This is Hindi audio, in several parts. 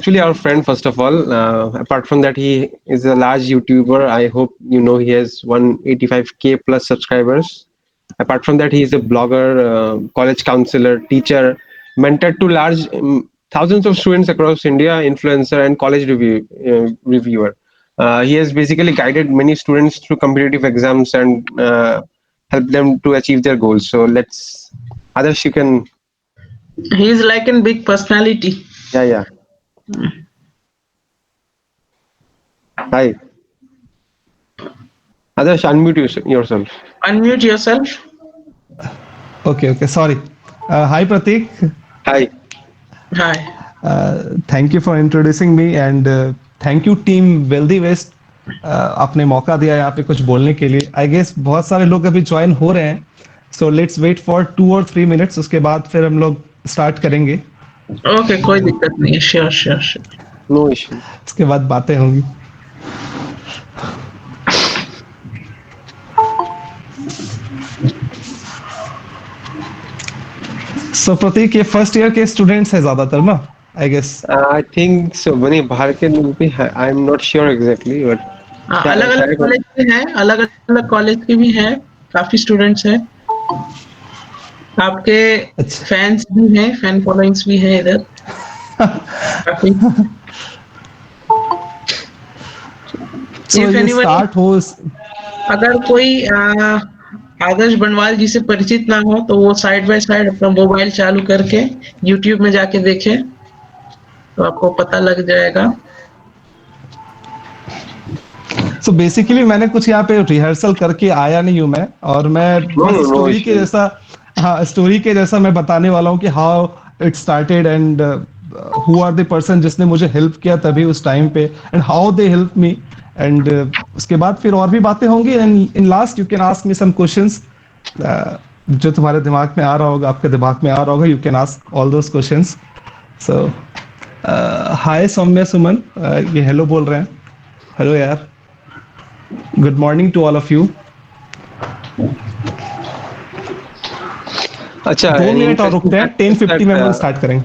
actually our friend, first of all. Apart from that, he is a large YouTuber. I hope you know he has 185K plus subscribers. Apart from that, he is a blogger, college counselor, teacher, mentor to large thousands of students across India, influencer, and college reviewer. He has basically guided many students through competitive exams and helped them to achieve their goals. So let's, Adarsh, you can. He's like a big personality. Yeah, yeah. Hi. Adarsh, unmute yourself. Unmute yourself. Okay, sorry. Hi Pratik. Hi. Hi. Thank you for introducing me and thank you team Wealthy West. आपने मौका दिया यहाँ पे कुछ बोलने के लिए. I guess बहुत सारे लोग अभी ज्वाइन हो रहे हैं. So let's wait for 2 or 3 minutes. उसके बाद फिर हम लोग स्टार्ट करेंगे. Okay, कोई दिक्कत नहीं है. Sure. No issue. उसके बाद बातें होंगी. So प्रतीक ये फर्स्ट ईयर के स्टूडेंट्स है ज्यादातर ना, I guess. I think so. बनी बाहर के लोग भी है. I'm not sure exactly, but अलग अलग कॉलेज के हैं, अलग अलग कॉलेज के भी हैं, काफी स्टूडेंट्स हैं. आपके फैंस भी हैं, फैन फॉलोइंग्स भी हैं इधर काफी. So ये स्टार्ट हो. अगर कोई आदर्श बनवाल जी से परिचित ना हो तो वो साइड बाय साइड अपना मोबाइल चालू करके YouTube में जाके देखे तो आपको पता लग जाएगा. So basically मैंने कुछ यहाँ पे रिहर्सल करके आया नहीं हूँ मैं, और मैं स्टोरी के जैसा, हाँ स्टोरी के जैसा मैं बताने वाला हूँ कि how it started and who are the person जिसने मुझे हेल्प किया तभी उस टाइम पे, and how they help me, and उसके बाद फिर और भी बातें होंगी. And in last you can ask me some questions जो तुम्हारे दिमाग में आ रहा होगा, आपके दिमाग में आ रहा होगा, you can ask all those questions. So hi Saumya Suman, ये हेलो बोल रहे हैं. हेलो यार, good morning to all of you. अच्छा 2 मिनट और रुकते हैं, 10:50 में हम लोग स्टार्ट करेंगे.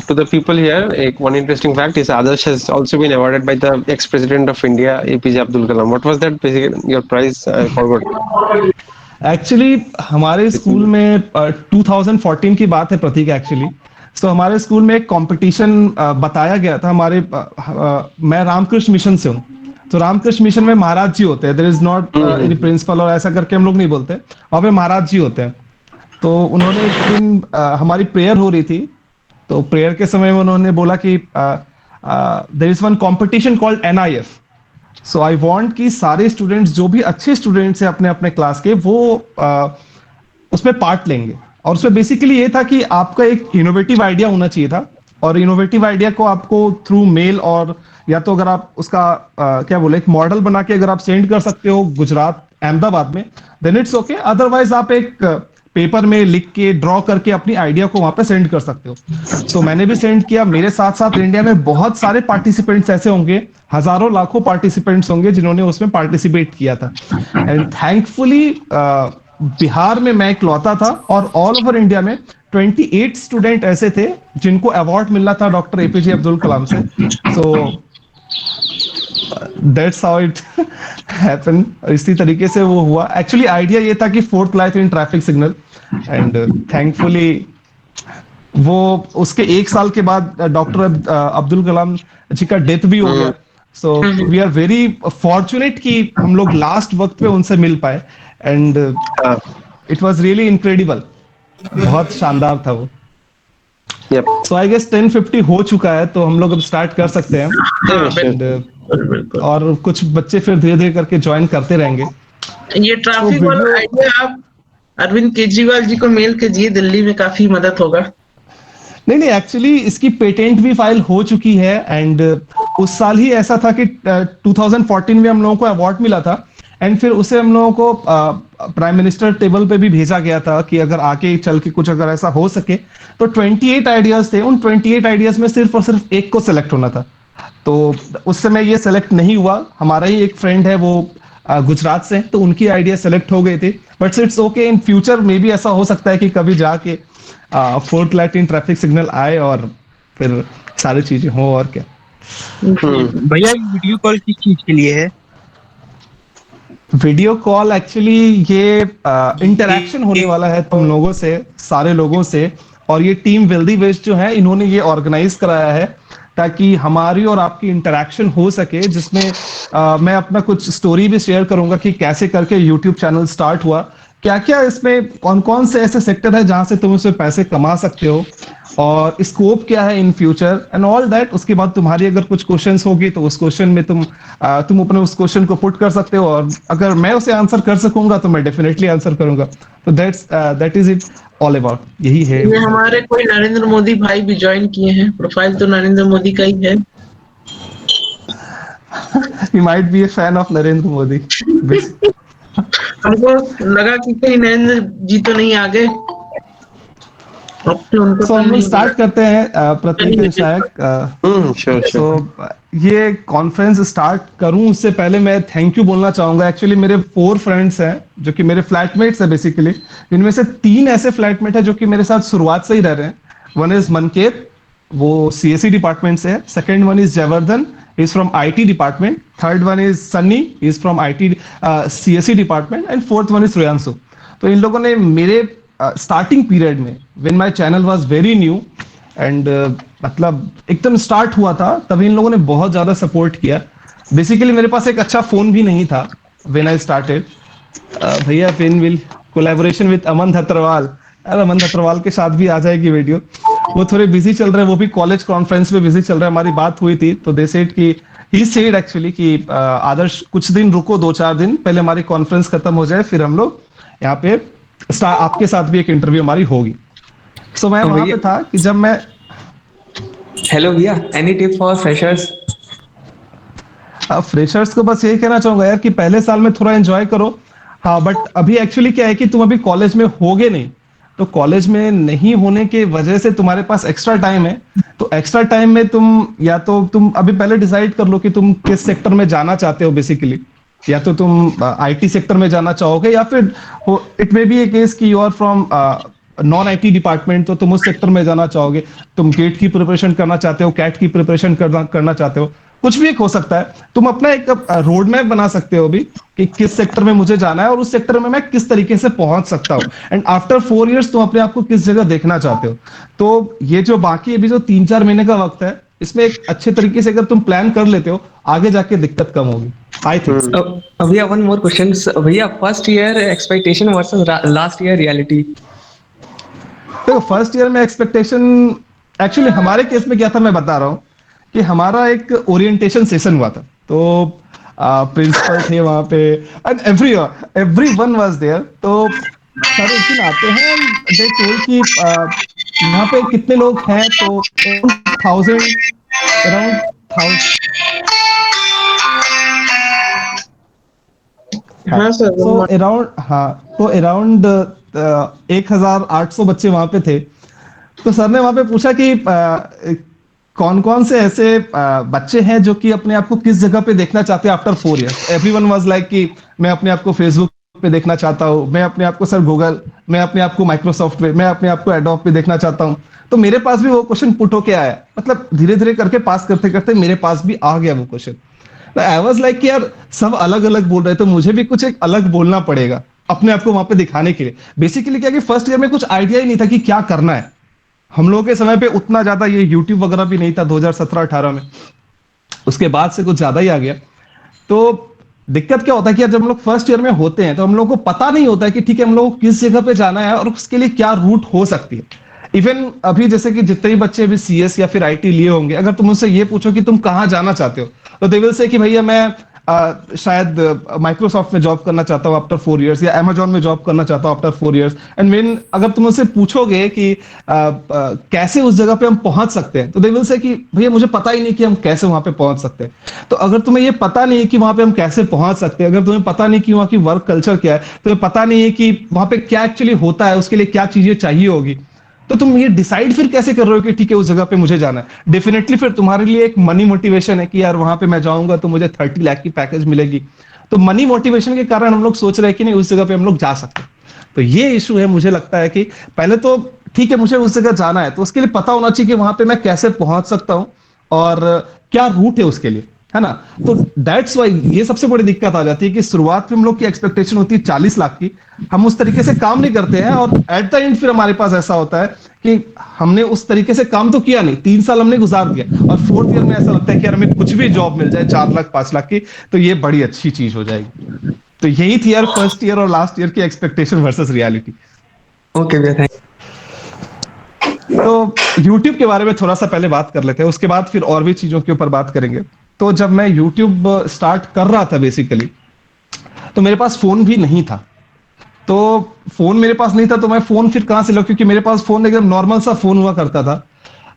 To the people here, one interesting fact is Adarsh has also been awarded by the ex-president of India, APJ Abdul Kalam. What was that basically your prize? I forgot. Actually हमारे स्कूल में 2014 की बात है प्रतीक एक्चुअली. तो हमारे स्कूल में एक कंपटीशन बताया गया था. मैं रामकृष्ण मिशन से हूँ, तो रामकृष्ण मिशन में महाराज जी होते हैं. There is not any principal और ऐसा करके हम लोग नहीं बोलते, वहां पे महाराज जी होते हैं. तो उन्होंने एक दिन हमारी प्रेयर हो रही थी, तो प्रेयर के समय में उन्होंने बोला कि there is one competition called NIF. So I want कि सारे स्टूडेंट्स जो भी अच्छे स्टूडेंट्स हैं अपने अपने क्लास के, वो उसमें पार्ट लेंगे. और उसमें बेसिकली ये था कि आपका एक इनोवेटिव आइडिया होना चाहिए था, और इनोवेटिव आइडिया को आपको थ्रू मेल, और या तो अगर आप उसका क्या बोले एक मॉडल बना के अगर आप सेंड कर सकते हो गुजरात अहमदाबाद में, देन इट्स ओके. अदरवाइज आप एक पेपर में लिख के ड्रॉ करके अपनी आइडिया को वहां पे सेंड कर सकते हो. तो मैंने भी सेंड किया. मेरे साथ साथ इंडिया में बहुत सारे पार्टिसिपेंट्स ऐसे होंगे, हजारों लाखों पार्टिसिपेंट्स होंगे जिन्होंने उसमें पार्टिसिपेट किया था. एंड थैंकफुली बिहार में मैं इकलौता था, और ऑल ओवर इंडिया में 28 स्टूडेंट ऐसे थे जिनको अवार्ड मिलना था डॉक्टर APJ अब्दुल कलाम से. So that's how it happen. इसी तरीके से वो हुआ. एक्चुअली आइडिया ये था कि 4th light in traffic signal, and thankfully वो उसके 1 साल के बाद डॉक्टर अब्दुल कलाम जी का डेथ भी हो गया. So we are very fortunate कि हम लोग लास्ट वक्त पे उनसे मिल पाए, and it was really incredible. बहुत शानदार था वो. सो आई गेस 10:50 हो चुका है, तो हम लोग अब स्टार्ट कर सकते हैं. और कुछ बच्चे फिर धीरे धीरे करके ज्वाइन करते रहेंगे. ये ट्रैफिक वाला आइडिया आप अरविंद केजरीवाल जी को मेल कीजिए, दिल्ली में काफी मदद होगा. नहीं, एक्चुअली इसकी पेटेंट भी फाइल हो चुकी है. एंड उस साल ही ऐसा था कि 2014 में हम लोगों को अवार्ड मिला था, एंड फिर उसे हम लोगों को प्राइम मिनिस्टर टेबल पे भी भेजा गया था कि अगर आके चल के कुछ अगर ऐसा हो सके. तो 28 आइडियाज थे. उन 28 आइडियाज में सिर्फ और सिर्फ एक को सिलेक्ट होना था. तो उस समय ये सेलेक्ट नहीं हुआ. हमारा ही एक फ्रेंड है वो गुजरात से, तो उनकी आइडिया सेलेक्ट हो गई थी. But it's okay, in future में भी ऐसा हो सकता है कि कभी जाके 4th light in traffic signal आए और फिर सारी चीजें हो. और क्या. भैया वीडियो कॉल किस चीज के लिए है? वीडियो कॉल एक्चुअली ये इंटरेक्शन होने वाला है तुम लोगों से, सारे लोगों से। और ये टीम वेल्दी वेस्ट जो है, इन्होंने ये ऑर्गेनाइज कराया है ताकि हमारी और आपकी इंटरेक्शन हो सके, जिसमें मैं अपना कुछ स्टोरी भी शेयर करूंगा कि कैसे करके यूट्यूब चैनल स्टार्ट हुआ, क्या क्या इसमें कौन कौन से ऐसे सेक्टर है जहां से तुम उसमें पैसे कमा सकते हो, और स्कोप क्या है in future and all that. उसके बाद तुम्हारी अगर कुछ क्वेश्चंस होगी तो उस क्वेश्चन में तुम अपने उस क्वेश्चन को पुट कर सकते हो, और अगर मैं उसे आंसर कर सकूंगा तो मैं डेफिनेटली आंसर करूंगा। तो that is it all about, यही है। ये हमारे कोई नरेंद्र मोदी भाई भी ज्वाइन किए हैं, प्रोफाइल तो नरेंद्र मोदी का ही है। He might be a fan of Narendra Modi. हमको लगा कि कहीं नरेंद्र जी तो नहीं आ गए। उनको तो हम लोग स्टार्ट करते हैं प्रतीक एंड शायक। श्योर तो ये कॉन्फ्रेंस स्टार्ट करूं उससे पहले मैं थैंक यू बोलना चाहूंगा। एक्चुअली मेरे 4 फ्रेंड्स हैं जो कि मेरे फ्लैटमेट्स हैं बेसिकली, इनमें से 3 ऐसे फ्लैटमेट हैं जो कि मेरे साथ शुरुआत से ही रह रहे हैं। वन इज मनकेत, वो सीएससी डिपार्टमेंट से है। Second one is Jaivardhan, is from IT department. Third one is Sunny, is from IT CSC department. And fourth one is Shreyanshu. तो इन लोगों ने मेरे स्टार्टिंग पीरियड में, when my channel was very new and मतलब एकदम स्टार्ट हुआ था, तभी इन लोगों ने बहुत ज्यादा सपोर्ट किया। बेसिकली मेरे पास एक अच्छा फोन भी नहीं था व्हेन आई स्टार्टेड। भैया पिन विल कोलैबोरेशन विद अमन धत्रवाल। अरे अमन धत्रवाल के साथ भी आ जाएगी वीडियो। वो थोड़े बिजी चल रहे हैं, वो भी कॉलेज कॉन्फ्रेंस में बिजी चल रहे हैं। हमारी बात हुई थी तो दे सेड कि ही सेड एक्चुअली कि आदर्श कुछ दिन रुको, 2-4 दिन पहले हमारी कॉन्फ्रेंस खत्म हो जाए, फिर हम लोग यहाँ पे आपके साथ भी एक इंटरव्यू हमारी होगी। सो मैं वहां पे था कि जब मैं हेलो भैया, any tip for freshers? Freshers को बस यही कहना चाहूंगा यार कि पहले साल में थोड़ा एंजॉय करो। हाँ, बट अभी एक्चुअली क्या है कि तुम अभी कॉलेज में होगे नहीं, तो कॉलेज में नहीं होने के वजह से तुम्हारे पास एक्स्ट्रा टाइम है। तो एक्स्ट्रा टाइम में तुम अभी पहले डिसाइड कर लो कि तुम किस सेक्टर में जाना चाहते हो बेसिकली। या तो तुम आईटी सेक्टर में जाना चाहोगे, या फिर it may be a case कि you are from non IT department, तो तुम उस सेक्टर में जाना चाहोगे। तुम गेट की प्रिपरेशन करना चाहते हो, कैट की प्रिपरेशन करना चाहते हो, कुछ भी एक हो सकता है। तुम अपना एक रोड मैप बना सकते हो अभी कि किस सेक्टर में मुझे जाना है और उस सेक्टर में मैं किस तरीके से पहुंच सकता हूं। एंड आफ्टर 4 इयर्स तुम अपने आप को किस जगह देखना चाहते हो। तो ये जो बाकी अभी जो 3-4 महीने का वक्त है, इसमें एक अच्छे तरीके से अगर तुम प्लान कर लेते हो, आगे जाके दिक्कत कम होगी, आई थिंक। भैया वन मोर क्वेश्चन भैया, first year expectation versus last year reality. तो फर्स्ट ईयर में एक्सपेक्टेशन, एक्चुअली हमारे केस में क्या था मैं बता रहा हूँ कि हमारा एक ओरिएंटेशन सेशन हुआ था। तो प्रिंसिपल थे वहां पे एंड एवरीवन वाज देयर। तो सर एक दिन आते हैं, दे टोल्ड कि यहाँ पे कितने लोग हैं, तो 1000 अराउंड 1000। हाँ सर, तो अराउंड 1800 बच्चे वहां पे थे। तो सर ने वहां पे पूछा कि कौन कौन से ऐसे बच्चे हैं जो कि अपने आप को किस जगह पे देखना चाहते हैं after 4 years. Everyone was like कि मैं अपने आप को फेसबुक पे देखना चाहता हूँ, मैं अपने आप को सर गूगल, मैं अपने आप को माइक्रोसॉफ्ट पे, मैं अपने आप को एडोब पे देखना चाहता हूँ। तो मेरे पास भी वो क्वेश्चन पुट होके आया, मतलब धीरे धीरे करके पास करते करते मेरे पास भी आ गया वो क्वेश्चन। आई वाज लाइक कि यार सब अलग अलग बोल रहे, तो मुझे भी कुछ एक अलग बोलना पड़ेगा अपने आप को वहां पे दिखाने के लिए। बेसिकली क्या कि फर्स्ट ईयर में कुछ आइडिया ही नहीं था कि क्या करना है। हम लोगों के समय पे उतना ज्यादा ये यूट्यूब वगैरह भी नहीं था 2017-18 में, उसके बाद से कुछ ज्यादा ही आ गया। तो दिक्कत क्या होता है कि जब हम लोग फर्स्ट ईयर में होते हैं तो हम लोगों को पता नहीं होता है कि ठीक है हम लोगों को किस जगह पे जाना है और उसके लिए क्या रूट हो सकती है। इवन अभी जैसे कि जितने भी बच्चे अभी सीएस या फिर आईटी लिए होंगे, अगर तुम उनसे ये पूछो कि तुम कहाँ जाना चाहते हो, तो दे विल से कि भैया मैं शायद माइक्रोसॉफ्ट में जॉब करना चाहता हूँ आफ्टर 4 इयर्स, या अमेजॉन में जॉब करना चाहता हूँ आफ्टर 4 इयर्स। एंड व्हेन अगर तुम उनसे पूछोगे कि कैसे उस जगह पे हम पहुंच सकते हैं, तो दे विल से कि भैया मुझे पता ही नहीं कि हम कैसे वहां पे पहुंच सकते हैं। तो अगर तुम्हें ये पता नहीं है कि वहां पे हम कैसे पहुंच सकते हैं, अगर तुम्हें पता नहीं कि वहां की वर्क कल्चर क्या है, तुम्हें पता नहीं है कि वहां पे क्या एक्चुअली होता है, उसके लिए क्या चीजें चाहिए होगी, तो तुम ये डिसाइड फिर कैसे कर रहे हो कि ठीक है उस जगह पे मुझे जाना है। डेफिनेटली फिर तुम्हारे लिए एक मनी मोटिवेशन है कि यार वहां पे मैं जाऊंगा तो मुझे 30 लाख की पैकेज मिलेगी। तो मनी मोटिवेशन के कारण हम लोग सोच रहे हैं कि नहीं उस जगह पे हम लोग जा सकते हैं। तो ये इशू है, मुझे लगता है कि पहले तो ठीक है मुझे उस जगह जाना है, तो उसके लिए पता होना चाहिए कि वहां पे मैं कैसे पहुंच सकता हूँ और क्या रूट है उसके लिए, है ना। तो दैट्स वाई ये सबसे बड़ी दिक्कत आ जाती है कि शुरुआत में हम लोग की एक्सपेक्टेशन होती है 40 लाख की, हम उस तरीके से काम नहीं करते हैं और एट द एंड फिर हमारे पास ऐसा होता है कि हमने उस तरीके से काम तो किया नहीं, 3 साल हमने गुजार दिया और फोर्थ ईयर में ऐसा लगता है कि यार हमें कुछ भी जॉब मिल जाए 4 लाख 5 लाख की तो ये बड़ी अच्छी चीज हो जाएगी। तो यही थी यार फर्स्ट ईयर और लास्ट ईयर की एक्सपेक्टेशन वर्सेस रियलिटी। ओके भैया, थैंक तो YouTube के बारे में थोड़ा सा पहले बात कर लेते हैं, उसके बाद फिर और भी चीजों के ऊपर बात करेंगे। तो जब मैं YouTube स्टार्ट कर रहा था बेसिकली, तो मेरे पास फोन भी नहीं था। तो फोन मेरे पास नहीं था तो मैं फोन फिर कहाँ से लूं, क्योंकि मेरे पास फोन एकदम नॉर्मल सा फोन हुआ करता था।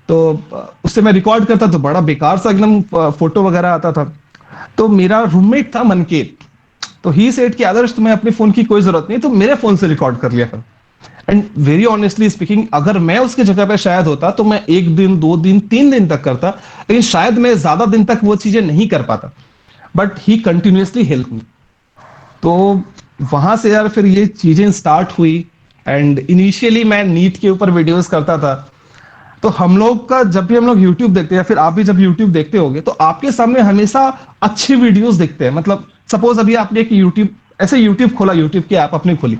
तो उससे मैं रिकॉर्ड करता तो बड़ा बेकार सा एकदम फोटो वगैरह आता था। तो मेरा रूममेट था मनकेत, तो ही सेड कि आदर्श तुम्हें अपने फोन की कोई जरूरत नहीं, तो मेरे फोन से रिकॉर्ड कर लिया कर। एंड वेरी ऑनेस्टली स्पीकिंग, अगर मैं उसकी जगह पे शायद होता तो मैं 1 दिन 2 दिन 3 दिन तक करता, लेकिन शायद मैं ज्यादा दिन तक वो चीजें नहीं कर पाता। But he continuously help me. तो वहां से यार फिर ये चीजें स्टार्ट हुई। एंड इनिशियली मैं नीट के ऊपर वीडियोस करता था। तो हम लोग का जब भी हम लोग YouTube देखते हैं या फिर आप भी जब YouTube देखते होगे तो आपके सामने हमेशा अच्छे वीडियोस दिखते हैं। मतलब सपोज अभी आपने एक YouTube ऐसे YouTube खोला, YouTube की ऐप अपनी खोली,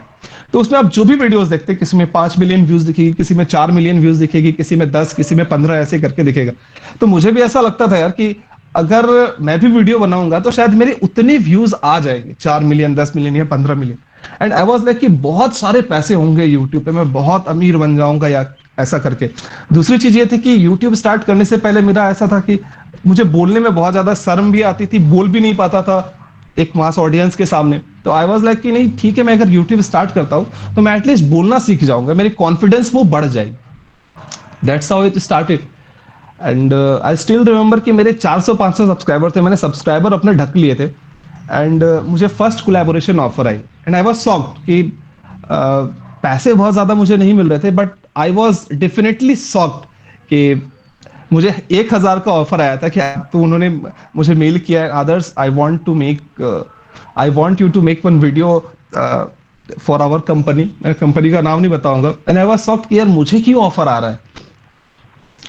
तो उसमें आप जो भी वीडियोस देखते हैं, किसी में 5 मिलियन व्यूज दिखेगी, किसी में 4 मिलियन व्यूज दिखेगी, किसी में 10, किसी में 15, ऐसे करके दिखेगा। तो मुझे भी ऐसा लगता था यार कि अगर मैं भी वीडियो बनाऊंगा तो शायद मेरे उतने व्यूज आ जाएंगे, 4 मिलियन 10 मिलियन या 15 million. And I was like कि बहुत सारे पैसे होंगे यूट्यूब पे, मैं बहुत अमीर बन जाऊंगा या ऐसा करके। दूसरी चीज ये थी कि यूट्यूब स्टार्ट करने से पहले मेरा ऐसा था कि मुझे बोलने में बहुत ज्यादा शर्म भी आती थी, बोल भी नहीं पाता था एक मास ऑडियंस के सामने। तो आई वाज लाइक कि नहीं ठीक है, मैं अगर यूट्यूब स्टार्ट करता हूँ तो मैं एटलीस्ट बोलना सीख जाऊंगा, मेरी कॉन्फिडेंस वो बढ़ जाएगी। That's how it started. And I still remember कि मेरे 400-500 सब्सक्राइबर थे, मैंने सब्सक्राइबर अपने ढक लिए थे। एंड मुझे first collaboration offer I and I was shocked कि पैसे बहुत ज्यादा मुझे नहीं मिल रहे थे, but I was definitely shocked कि मुझे 1,000 का ऑफर आया था कि तो उन्होंने मुझे मेल किया, Adarsh I want you to make one video for our company. मैं कंपनी का नाम नहीं बताऊंगा। एंड आई वाज शॉक्ड कि यार मुझे क्यों ऑफर आ रहा है,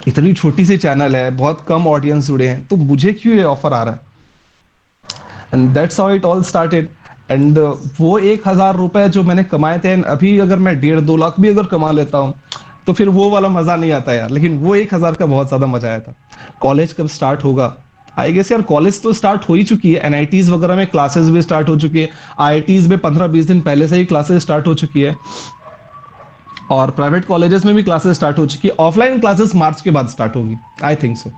इतनी छोटी सी चैनल है, बहुत कम ऑडियंस जुड़े हैं, तो मुझे क्यों ये ऑफर आ रहा है। And that's how it all started. And वो 1,000 रुपए जो मैंने कमाए थे, अभी अगर मैं 1.5-2 लाख भी अगर कमा लेता हूँ तो फिर वो वाला मजा नहीं आता यार, लेकिन वो 1,000 का बहुत ज्यादा मजा आया था। कॉलेज कब स्टार्ट होगा, आई गेस यार कॉलेज तो स्टार्ट हो ही चुकी है, एनआईटीज वगैरह में क्लासेस भी स्टार्ट हो चुकी है, आईआईटीज में 15-20 दिन पहले से ही क्लासेस स्टार्ट हो चुकी है, और प्राइवेट कॉलेजेस में भी क्लासेस स्टार्ट हो चुकी है। ऑफलाइन क्लासेस मार्च के बाद स्टार्ट होगी, आई थिंक सो।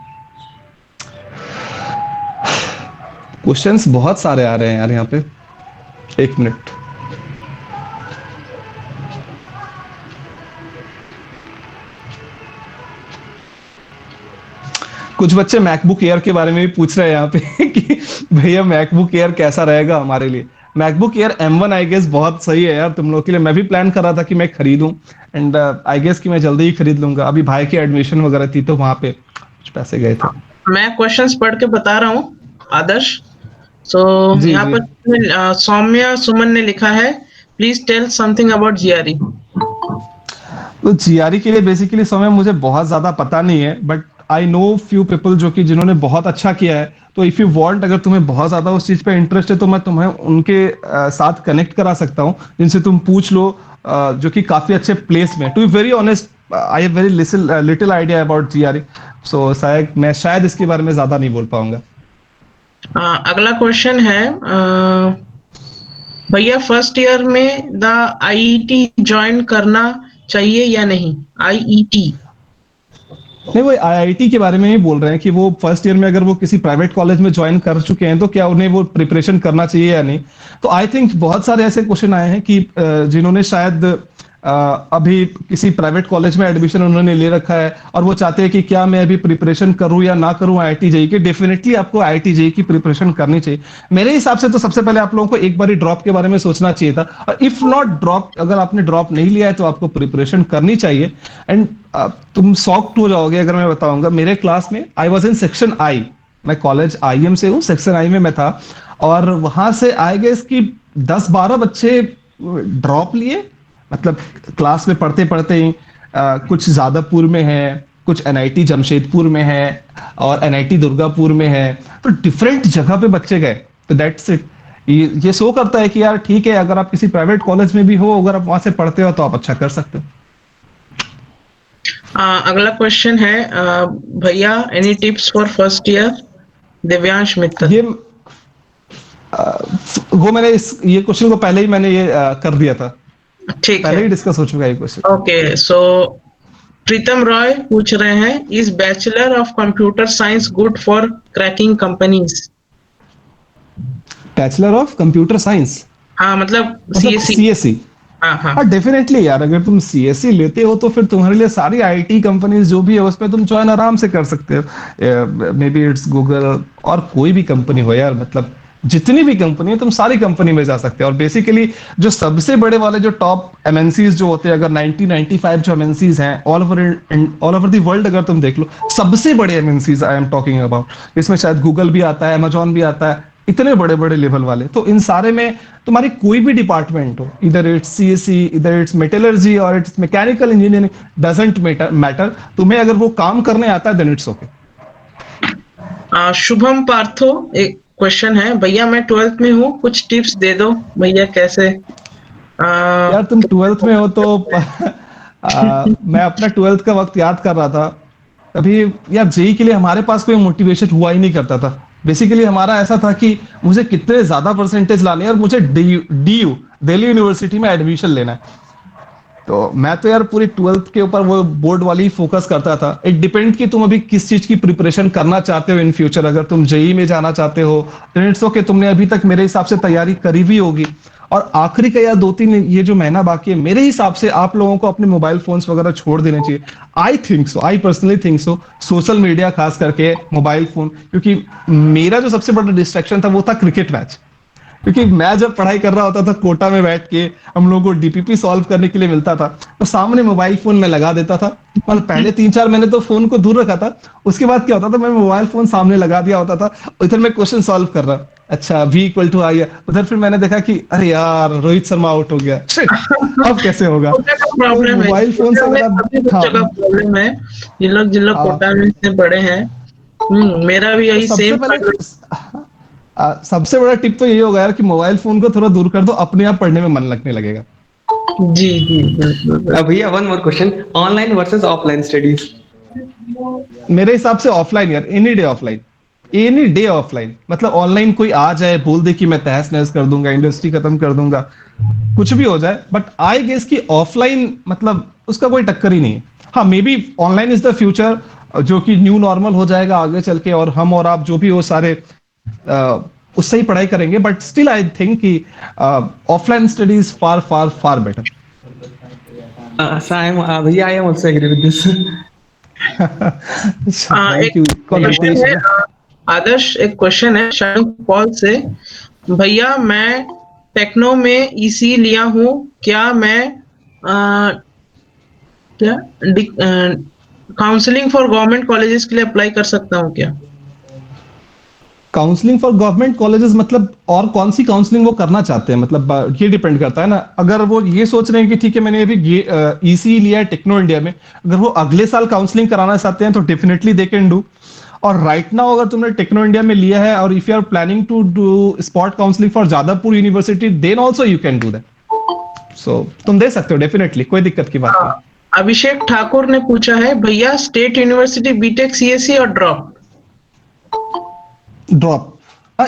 क्वेश्चंस बहुत सारे आ रहे हैं यार यहाँ पे, एक मिनट। कुछ बच्चे मैकबुक एयर के बारे में भी पूछ रहे हैं यहाँ पे कि भैया मैकबुक एयर कैसा रहेगा हमारे लिए। MacBook air M1 I guess बहुत सही है यार तुम लोग के लिए। मैं भी प्लान कर रहा था कि मैं खरीदूं, एंड आई गेस कि मैं जल्दी ही खरीद लूंगा। अभी भाई की एडमिशन वगैरह थी तो वहां पे कुछ पैसे गए थे। मैं क्वेश्चंस पढ़ के बता रहा हूँ आदर्श। जी यहाँ जी। पर सौम्या सुमन ने लिखा है, please tell something about GRE. तो जीआरई के लिए बेसिकली समय मुझे बहुत ज्यादा पता नहीं है, but I know few people जो कि जिन्होंने बहुत अच्छा किया है। तो इफ यू वांट, अगर तुम्हें बहुत ज्यादा उस चीज पे इंटरेस्ट है तो मैं तुम्हें उनके साथ कनेक्ट करा सकता हूँ, जिनसे तुम पूछ लो, जो कि काफी अच्छे प्लेस में। To be very honest I have very little idea about GRE, so शायद इसके बारे में ज्यादा नहीं बोल पाऊंगा। अगला क्वेश्चन है, भैया फर्स्ट ईयर में द आईईटी ज्वाइन करना चाहिए या नहीं? आईईटी नहीं, वो आईआईटी के बारे में ही बोल रहे हैं कि वो फर्स्ट ईयर में अगर वो किसी प्राइवेट कॉलेज में ज्वाइन कर चुके हैं तो क्या उन्हें वो प्रिपरेशन करना चाहिए या नहीं। तो आई थिंक बहुत सारे ऐसे क्वेश्चन आए हैं कि जिन्होंने शायद अभी किसी प्राइवेट कॉलेज में एडमिशन उन्होंने ले रखा है और वो चाहते हैं कि क्या मैं अभी प्रिपरेशन करूं या ना करूं आईआईटी जेईई की। डेफिनेटली आपको आईआईटी जेईई की प्रिपरेशन करनी चाहिए। मेरे हिसाब से तो सबसे पहले आप लोगों को एक बार ड्रॉप के बारे में सोचना चाहिए था, और इफ नॉट ड्रॉप, अगर आपने ड्रॉप नहीं लिया है तो आपको प्रिपरेशन करनी चाहिए। एंड तुम शॉक्ड हो जाओगे अगर मैं बताऊंगा, मेरे क्लास में I was in section I, मैं कॉलेज आईएम से हूँ, सेक्शन आई में मैं था, और वहां से आई गेस कि 10-12 बच्चे ड्रॉप लिए। मतलब क्लास में पढ़ते पढ़ते ही कुछ जादवपुर में है, कुछ एनआईटी जमशेदपुर में है और एनआईटी दुर्गापुर में है, तो डिफरेंट जगह पे बच्चे गए। तो दैट्स इट। ये शो करता है कि यार ठीक है, अगर आप किसी प्राइवेट कॉलेज में भी हो, अगर आप वहां से पढ़ते हो तो आप अच्छा कर सकते हो। अगला क्वेश्चन है भैया, any tips for first year? Divyansh Mittal. ये वो मैंने ये क्वेश्चन को पहले ही मैंने ये कर दिया था, ठीक पहले है, ही डिस्कस हो चुका है ये क्वेश्चन। ओके। सो प्रीतम रॉय पूछ रहे हैं, is bachelor of computer science good for cracking companies? Bachelor of computer science हाँ, मतलब सीएससी। सीएससी। हाँ हाँ हाँ डेफिनेटली यार, अगर तुम सीएससी लेते हो तो फिर तुम्हारे लिए सारी आईटी कंपनीज जो भी है उसमें तुम ज्वाइन आराम से कर सकते हो। मे बी इट्स गूगल और कोई भी कंपनी हो यार, मतलब जितनी भी कंपनी है तुम सारी कंपनी में जा सकते हो। और बेसिकली जो सबसे बड़े वाले जो टॉप एमएनसीज जो होते हैं, अगर 90-95 जो एमएनसीज हैं ऑल ओवर द वर्ल्ड, अगर तुम देख लो सबसे बड़े MNCs I am talking about, इसमें शायद गूगल भी आता है, अमेजॉन भी आता है, इतने बड़े बड़े लेवल वाले। तो इन सारे में तुम्हारी कोई भी डिपार्टमेंट हो, इधर इट्स सीएससी, इधर इट्स मेटलर्जी और it's mechanical engineering, doesn't matter, तुम्हें अगर वो काम करने आता है then it's okay. Shubham Partho, एक क्वेश्चन है, भैया मैं 12th में हूँ, कुछ टिप्स दे दो भैया कैसे। यार तुम 12th में हो तो मैं अपना 12th का वक्त याद कर रहा था, अभी यार जेई के लिए हमारे पास कोई मोटिवेशन हुआ ही नहीं करता था। बेसिकली हमारा ऐसा था कि मुझे कितने ज्यादा परसेंटेज लाने हैं और मुझे डीयू दिल्ली यूनिवर्सिटी में एडमिशन लेना है। तो मैं तो यार पूरी 12th के ऊपर वो बोर्ड वाली ही फोकस करता था। इट डिपेंड कि तुम अभी किस चीज की प्रिपरेशन करना चाहते हो इन फ्यूचर। अगर तुम जेई में जाना चाहते हो तो इट्स ओके, तुमने अभी तक मेरे हिसाब से तैयारी करी भी होगी। और आखिरी का या 2-3 ये जो महीना बाकी है, मेरे हिसाब से आप लोगों को अपने मोबाइल फोन्स वगैरह छोड़ देने चाहिए। I think so, I personally think so, social media खास करके मोबाइल फोन, क्योंकि मेरा जो सबसे बड़ा डिस्ट्रैक्शन था वो था क्रिकेट मैच। क्योंकि मैं जब पढ़ाई कर रहा होता था कोटा में बैठ के, हम लोगों को डीपीपी सॉल्व करने के लिए मिलता था, तो सामने मोबाइल फोन में लगा देता था। मतलब पहले 3-4 महीने तो फोन को दूर रखा था, उसके बाद क्या होता था, मैं मोबाइल फोन सामने लगा दिया होता था, इधर मैं क्वेश्चन सॉल्व कर रहा, अच्छा V=I, उधर फिर मैंने देखा कि अरे यार रोहित शर्मा आउट हो गया, अब कैसे होगा। प्रॉब्लम है, मोबाइल फोन से प्रॉब्लम है, जिन लोग कोटा में से पढ़े हैं। मेरा भी यही सेम। सबसे बड़ा टिप तो यही होगा यार कि मोबाइल फोन को थोड़ा दूर कर दो, अपने आप पढ़ने में मन लगने लगेगा। जी जी बिल्कुल। भैया one more question, online versus offline studies? मेरे हिसाब से ऑफलाइन यार, any day offline, any day offline. मतलब ऑनलाइन कोई आ जाए बोल दे कि मैं तहस नहस कर दूंगा, इंडस्ट्री खत्म कर दूंगा, कुछ भी हो जाए, बट आई गेस कि ऑफलाइन मतलब उसका कोई टक्कर ही नहीं है। हाँ may be online is the future, जो कि न्यू नॉर्मल हो जाएगा आगे चल के, और हम और आप जो भी हो सारे उससे ही पढ़ाई करेंगे, बट स्टिल आई थिंक कि offline studies far far far better. भैया I am also agree with this. Thank you. Adarsh, एक क्वेश्चन है शायद पॉल से, भैया मैं टेक्नो में ईसी लिया हूँ, क्या मैं क्या काउंसलिंग फॉर गवर्नमेंट कॉलेजेस के लिए अप्लाई कर सकता हूँ क्या? काउंसलिंग फॉर गवर्नमेंट कॉलेजेस मतलब, और कौन सी काउंसलिंग वो करना चाहते हैं, मतलब ये डिपेंड करता है ना। अगर वो ये सोच रहे हैं कि ठीक है मैंने अभी ईसी लिया है टेक्नो इंडिया में, अगर वो अगले साल काउंसलिंग कराना चाहते हैं तो डेफिनेटली दे कैन डू। और राइट नाउ अगर तुमने टेक्नो इंडिया में लिया है और if you are planning to do spot counselling for Jadavpur University, then also you can do that. So तुम दे सकते हो डेफिनेटली, कोई दिक्कत की बात नहीं। अभिषेक ठाकुर ने पूछा है, भैया स्टेट यूनिवर्सिटी बीटेक सीएससी और ड्रॉप?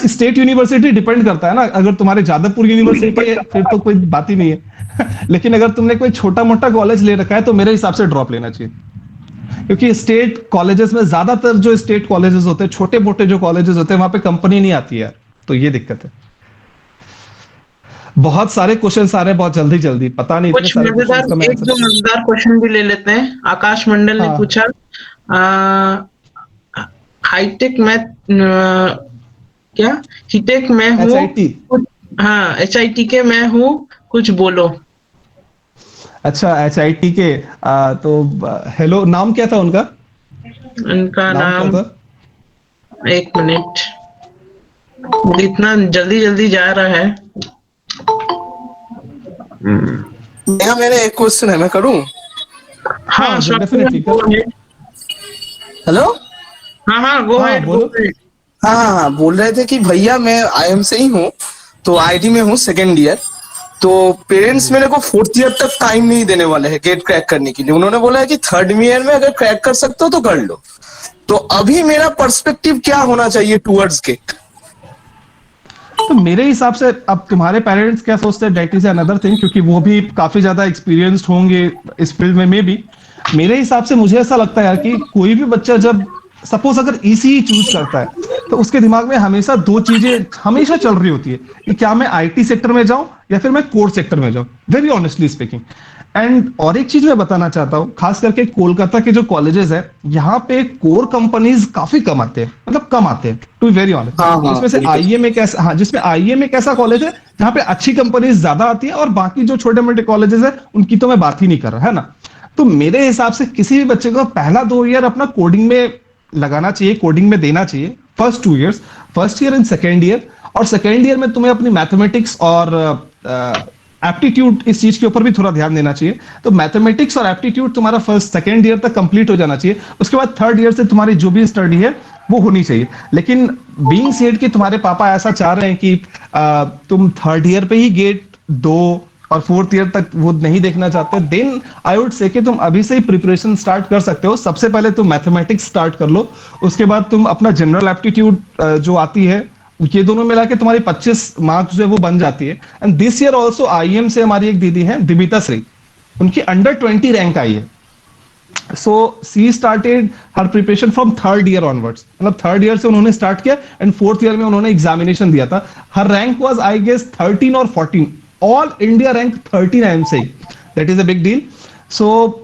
स्टेट यूनिवर्सिटी डिपेंड करता है ना, अगर तुम्हारे जादवपुर यूनिवर्सिटी है फिर तो कोई बात ही नहीं है। लेकिन अगर तुमने कोई छोटा मोटा कॉलेज ले रखा है तो मेरे हिसाब से ड्रॉप लेना चाहिए, क्योंकि स्टेट कॉलेजेस में ज्यादातर जो स्टेट कॉलेजेस होते हैं, छोटे मोटे जो कॉलेजेस होते हैं, वहां पे कंपनी नहीं आती है, तो ये दिक्कत है। बहुत सारे क्वेश्चन आ रहे हैं बहुत जल्दी जल्दी, पता नहीं कुछ मजेदार, एक दो मजेदार क्वेश्चन भी ले लेते हैं। आकाश मंडल ने पूछा, हाईटेक में क्या हिटेक में हूँ, हाँ HIT के मैं हूँ, कुछ बोलो। अच्छा HIT के तो हेलो, नाम क्या था उनका? उनका नाम क्या था? एक मिनट, इतना जल्दी जल्दी जा रहा है। मेरा एक क्वेश्चन है, मैं करूं? हाँ डेफिनेटली। हेलो। हाँ हाँ, गो हाँ, अहेड गो बोलो। अहेड। हाँ, बोल रहे थे कि भैया मैं आईएम से ही हूँ, तो आईटी में हूँ सेकेंड ईयर। तो पेरेंट्स मेरे को फोर्थ ईयर तक टाइम नहीं देने वाले हैं गेट क्रैक करने के लिए। उन्होंने बोला है कि थर्ड ईयर में अगर क्रैक कर सकते हो तो कर लो। तो अभी मेरा पर्सपेक्टिव क्या होना चाहिए टूवर्ड्स गेट? तो मेरे हिसाब से अब तुम्हारे पेरेंट्स क्या सोचते हैं दैट इज अनदर थिंग, क्योंकि वो भी काफी ज्यादा एक्सपीरियंस्ड होंगे इस फील्ड में भी। मेरे हिसाब से मुझे ऐसा लगता है यार कि कोई भी बच्चा जब सपोज अगर ईसीई चूज करता है तो उसके दिमाग में हमेशा दो चीजें हमेशा चल रही होती है कि क्या मैं आईटी सेक्टर में जाऊं या फिर मैं कोर सेक्टर में जाऊं, वेरी ऑनेस्टली स्पीकिंग। एंड और एक चीज मैं बताना चाहता हूं, खास करके कोलकाता के जो कॉलेजेस है यहाँ पे कोर कंपनीज काफी कम आते हैं, मतलब कम आते हैं टू बी वेरी ऑनेस्ट। हाँ, हाँ, जिसमें से बिल्कुल। आईएम एक ऐसा, हाँ, जिसमें आईएम एक ऐसा कॉलेज है जहाँ पे अच्छी कंपनीज ज्यादा आती है, और बाकी जो छोटे मोटे कॉलेजेस है उनकी तो मैं बात ही नहीं कर रहा, है ना। तो मेरे हिसाब से किसी भी बच्चे को पहला 2 ईयर अपना कोडिंग में लगाना चाहिए, कोडिंग में देना चाहिए। First 2 years, first year and second year. और सेकेंड ईयर में तुम्हें अपनी मैथमेटिक्स और एप्टीट्यूड इस चीज के ऊपर भी थोड़ा ध्यान देना चाहिए। तो मैथमेटिक्स और एप्टीट्यूड तुम्हारा फर्स्ट सेकेंड ईयर तक कंप्लीट हो जाना चाहिए। उसके बाद थर्ड ईयर से तुम्हारी जो भी स्टडी है वो होनी चाहिए। लेकिन बीइंग सेड कि तुम्हारे पापा ऐसा चाह रहे हैं कि तुम थर्ड ईयर पे ही गेट दो और फोर्थ ईयर तक वो नहीं देखना चाहते, देन आई वुड से कि तुम अभी से ही प्रिपरेशन स्टार्ट कर सकते हो। सबसे पहले तुम मैथमेटिक्स स्टार्ट कर लो, उसके बाद तुम अपना जनरल एप्टीट्यूड जो आती है, ये दोनों मिला के तुम्हारी 25 मार्क्स जो है वो बन जाती है। And this year also IIM से हमारी एक दीदी है दिमिता श्री, उनकी अंडर 20 रैंक आई है। So she started her preparation from third year onwards, मतलब थर्ड ईयर से उन्होंने स्टार्ट किया एंड फोर्थ ईयर में उन्होंने एग्जामिनेशन दिया था। Her rank was I guess 13 और 14, all India rank 13 I am saying, that is a big deal. So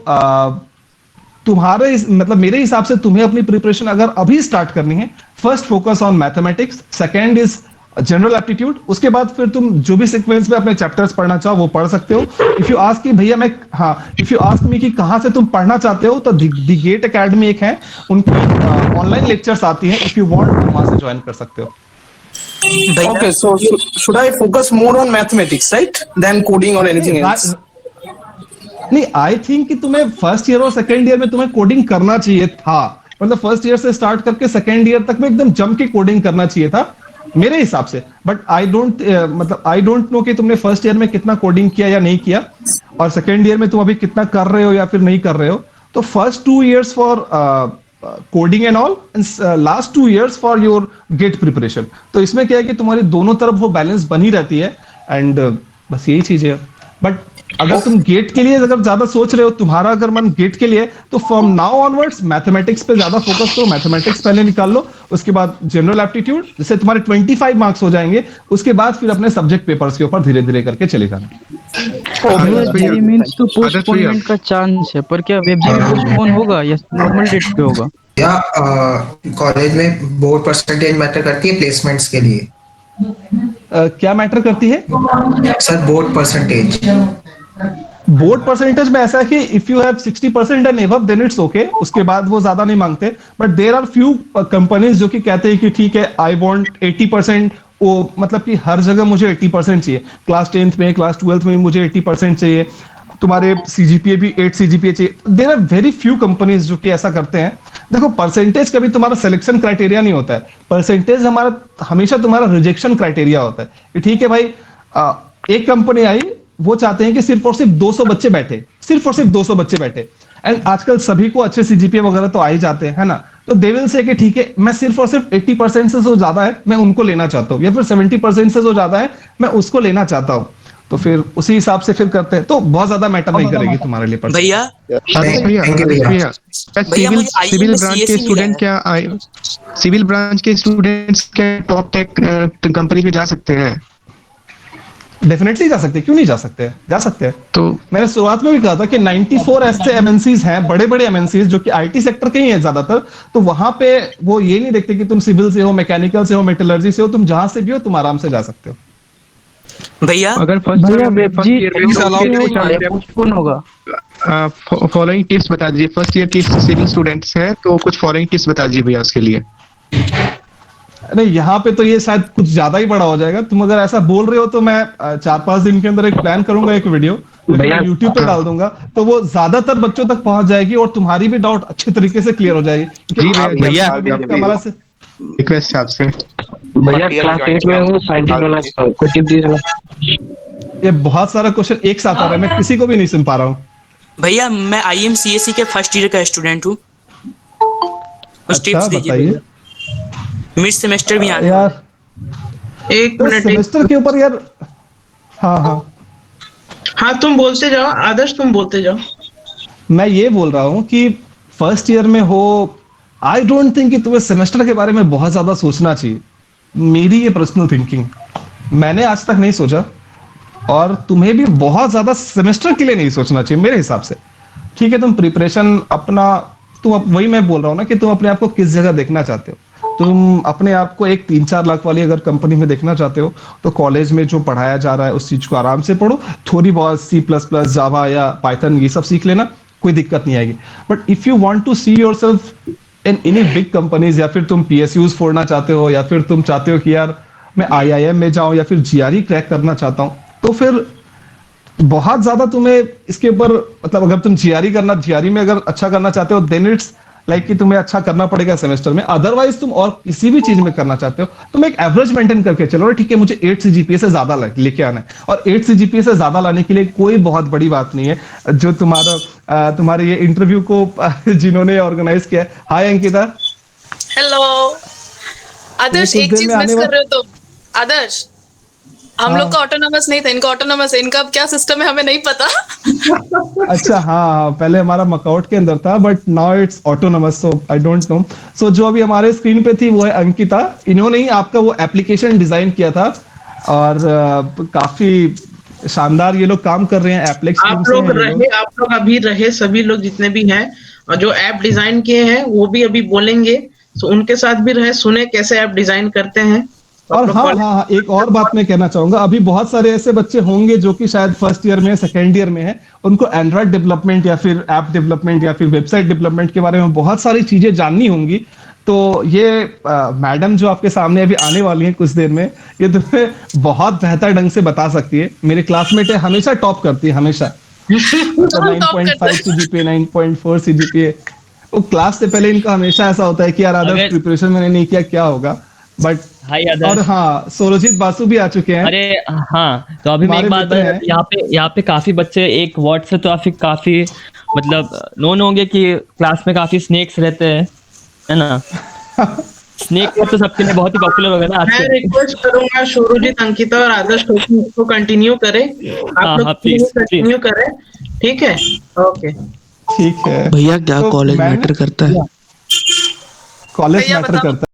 तुम्हारे मतलब मेरे हिसाब से तुम्हें अपनी प्रिपरेशन अगर अभी स्टार्ट करनी है, first focus on mathematics, second is general aptitude. उसके बाद फिर तुम जो भी सीक्वेंस में अपने चैप्टर्स पढ़ना चाहो वो पढ़ सकते हो। इफ यू आस्क कि भैया मैं, हाँ, इफ यू आस्क मी कि कहां से तुम पढ़ना चाहते हो, तो दी गेट एकेडमी एक है, उनकी ऑनलाइन लेक्चर्स आती है, इफ यू वांट तुम वहां से ज्वाइन कर सकते हो। Okay, so should I focus more on mathematics, right, than coding or anything else? नहीं, आई थिंक कि तुम्हें फर्स्ट ईयर और सेकेंड ईयर में तुम्हें कोडिंग करना चाहिए था, मतलब फर्स्ट ईयर से स्टार्ट करके सेकेंड ईयर तक में एकदम जम के कोडिंग करना चाहिए था मेरे हिसाब से। बट आई डोंट नो कि तुमने फर्स्ट ईयर में कितना कोडिंग किया या नहीं किया, और सेकेंड ईयर में तुम अभी कितना कर रहे हो या फिर नहीं कर रहे हो। तो first 2 years for coding and all, and last 2 years for your GATE preparation. तो इसमें क्या है कि तुम्हारी दोनों तरफ वो बैलेंस बनी रहती है, एंड बस यही चीज है। बट अगर तुम गेट के लिए अगर ज्यादा सोच रहे हो, तुम्हारा अगर मन गेट के लिए, तो फ्रॉम नाउ ऑनवर्ड्स मैथमेटिक्स पे ज्यादा फोकस करो, मैथमेटिक्स पहले निकाल लो, उसके बाद जनरल एप्टीट्यूड, जिससे तुम्हारे 25 मार्क्स हो जाएंगे। उसके बाद फिर अपने सब्जेक्ट पेपर्स के ऊपर धीरे धीरे करके चले जाना। मींस तो पोस्टपोनमेंट का चांस है, पर क्या वेबजी में पोस्टपोन होगा या नॉर्मल डेट पे होगा? या कॉलेज में बोर्ड परसेंटेज मैटर करती है प्लेसमेंट्स के लिए? क्या मैटर करती है sir? Board percentage. Board percentage में ऐसा है कि if you have 60% and above then it's okay, उसके बाद वो ज्यादा नहीं मांगते। But there are few companies जो कि कहते हैं कि ठीक है, आई वांट 80%, वो मतलब कि हर जगह मुझे 80% चाहिए, क्लास 10th में, क्लास 12th में मुझे 80% चाहिए, तुम्हारे सीजीपीए भी 8 सीजीपीए चाहिए। There are very few companies जो कि ऐसा करते हैं। देखो, परसेंटेज कभी तुम्हारा सिलेक्शन क्राइटेरिया नहीं होता है, परसेंटेज हमारा हमेशा तुम्हारा रिजेक्शन क्राइटेरिया होता है कि ठीक है भाई, एक कंपनी आई, वो चाहते हैं कि सिर्फ और सिर्फ 200 बच्चे बैठे, सिर्फ और सिर्फ 200 बच्चे बैठे, एंड आजकल सभी को अच्छे सीजीपीए वगैरह तो आ ही जाते हैं, है ना। तो दे विल से कि ठीक है, मैं सिर्फ और सिर्फ 80% से जो ज्यादा है मैं उनको लेना चाहता हूँ, या फिर 70% से जो ज्यादा है मैं उसको लेना चाहता हूँ। तो फिर उसी हिसाब से फिर करते हैं, तो बहुत ज्यादा मैटर नहीं करेगी तुम्हारे लिए। भैया सिविल ब्रांच के स्टूडेंट क्या सिविल ब्रांच के स्टूडेंट्स क्या टॉप टेक कंपनी में जा सकते हैं? डेफिनेटली जा सकते हैं, क्यों नहीं जा सकते हैं, जा सकते हैं। तो मैंने शुरुआत में भी कहा था कि 94 ऐसे एमएनसीज हैं, बड़े बड़े एमएनसीज जो कि आईटी सेक्टर के ही हैं ज्यादातर। तो वहां पे वो ये नहीं देखते कि तुम सिविल से हो, मैकेनिकल से हो, मेटलर्जी से हो, तुम जहां से भी हो तुम आराम से जा सकते हो। भैया अगर पोस्टपोन होगा, फॉलोइंग टिप्स बता दीजिए। फर्स्ट ईयर के सिविल स्टूडेंट्स हैं तो कुछ फॉलोइंग टिप्स बता दीजिए भैया उसके लिए। नहीं, यहाँ पे तो ये शायद कुछ ज्यादा ही बड़ा हो जाएगा। तुम अगर ऐसा बोल रहे हो तो मैं 4-5 दिन के अंदर एक प्लान करूंगा, एक वीडियो यूट्यूब पे डाल दूंगा, तो वो ज्यादातर बच्चों तक पहुंच जाएगी और तुम्हारी भी डाउट अच्छे तरीके से क्लियर हो जाएगी। जी भैया, हमारा से रिक्वेस्ट है आपसे। भैया क्लास 8 में हूँ, साइंटिफिक वाला कोई टिप दीजिए। ये बहुत सारा क्वेश्चन एक साथ आ रहा है, मैं किसी को भी नहीं सुन पा रहा हूँ। भैया मैं IMCSE के फर्स्ट ईयर का स्टूडेंट हूँ। अच्छा बताइए मिड सेमेस्टर भी आने यार, एक तो मिनट सेमेस्टर के ऊपर यार। हाँ हाँ, हाँ तुम बोलते जाओ आदर्श, तुम बोलते जाओ। मैं ये बोल रहा हूँ कि फर्स्ट ईयर में हो, आई डोंट थिंक कि तुम्हें सेमेस्टर के बारे में बहुत ज्यादा सोचना चाहिए। मेरी ये पर्सनल थिंकिंग, मैंने आज तक नहीं सोचा, और तुम्हें भी बहुत ज्यादा सेमेस्टर के लिए नहीं सोचना चाहिए मेरे हिसाब से। ठीक है, तुम प्रिपरेशन अपना, वही मैं बोल रहा हूँ ना कि तुम अपने आप को किस जगह देखना चाहते हो। तुम अपने आप को एक 3-4 लाख वाली अगर कंपनी में देखना चाहते हो तो कॉलेज में जो पढ़ाया जा रहा है उस चीज को आराम से पढ़ो, थोड़ी बहुत C++, जावा या पाइथन ये सब सीख लेना, कोई दिक्कत नहीं आएगी। But if you want to see yourself in any big companies, या फिर तुम PSUs फोड़ना चाहते हो, या फिर तुम चाहते हो कि यार मैं IIM में जाऊं या फिर GRE क्रैक करना चाहता हूं, तो फिर बहुत ज्यादा तुम्हें इसके ऊपर, मतलब अगर तुम GRE में अगर अच्छा करना चाहते हो, देन इट्स लाइक कि तुम्हें अच्छा करना पड़ेगा सेमेस्टर में। अदरवाइज तुम और किसी भी चीज में करना चाहते हो, तुम एक एवरेज मेंटेन करके चलो। ठीक है, मुझे 8 CGPA से ज्यादा लेके आना है, और 8 CGPA से ज्यादा लाने के लिए कोई बहुत बड़ी बात नहीं है। जो तुम्हारे ये इंटरव्यू को जिन्होंने ऑर्गेनाइज किया है, हाय अंकिता। हेलो आदर्श, एक चीज मिस कर रहे हो तुम। आदर्श, हम लोग का ऑटोनॉमस नहीं था, इनका ऑटोनॉमस है। इनका अब क्या सिस्टम है हमें नहीं पता। अच्छा हाँ, पहले हमारा मकआउट के अंदर था, but now it's autonomous, so I don't know. So जो अभी हमारे स्क्रीन पे थी वो है अंकिता। इन्होंने ही आपका वो एप्लीकेशन डिजाइन किया था, और काफी शानदार ये लोग काम कर रहे हैं। एप्लेक्स आप लोग अभी रहे सभी लोग जितने भी हैं, और जो ऐप डिजाइन किए हैं वो भी अभी बोलेंगे, तो उनके साथ भी रहे, सुने कैसे ऐप डिजाइन करते हैं। और हाँ, एक और बात मैं कहना चाहूंगा, अभी बहुत सारे ऐसे बच्चे होंगे जो कि शायद फर्स्ट ईयर में, सेकेंड ईयर में है, उनको एंड्रॉइड डेवलपमेंट या फिर ऐप डेवलपमेंट या फिर वेबसाइट डेवलपमेंट के बारे में बहुत सारी चीजें जाननी होंगी। तो ये मैडम जो आपके सामने अभी आने वाली है कुछ देर में, ये तुम्हें बहुत बेहतर ढंग से बता सकती है। मेरे क्लासमेट है, हमेशा टॉप करती है, हमेशा 9.5 CGPA, 9.4 CGPA। वो क्लास से पहले इनका हमेशा ऐसा होता है कि यार आदर्श प्रिपरेशन मैंने नहीं किया, क्या होगा। बट और हाँ, सोरोजीत बासु भी आ चुके हैं। अरे हाँ, तो अभी मैं एक बात, यहाँ पे काफी बच्चे एक वर्ड से तो काफी मतलब नोन होंगे कि क्लास में काफी स्नेक्स रहते हैं, है ना। स्नेक तो सबके लिए बहुत ही पॉपुलर हो गया ना आजकल। मैं रिक्वेस्ट करूंगा सोरोजीत, अंकिता और आदर्श को कंटिन्यू करें। आप लोग कंटिन्यू करें, ठीक है? ओके ठीक है भैया, क्या कॉलेज मैटर करता है? कॉलेज मैटर करता है।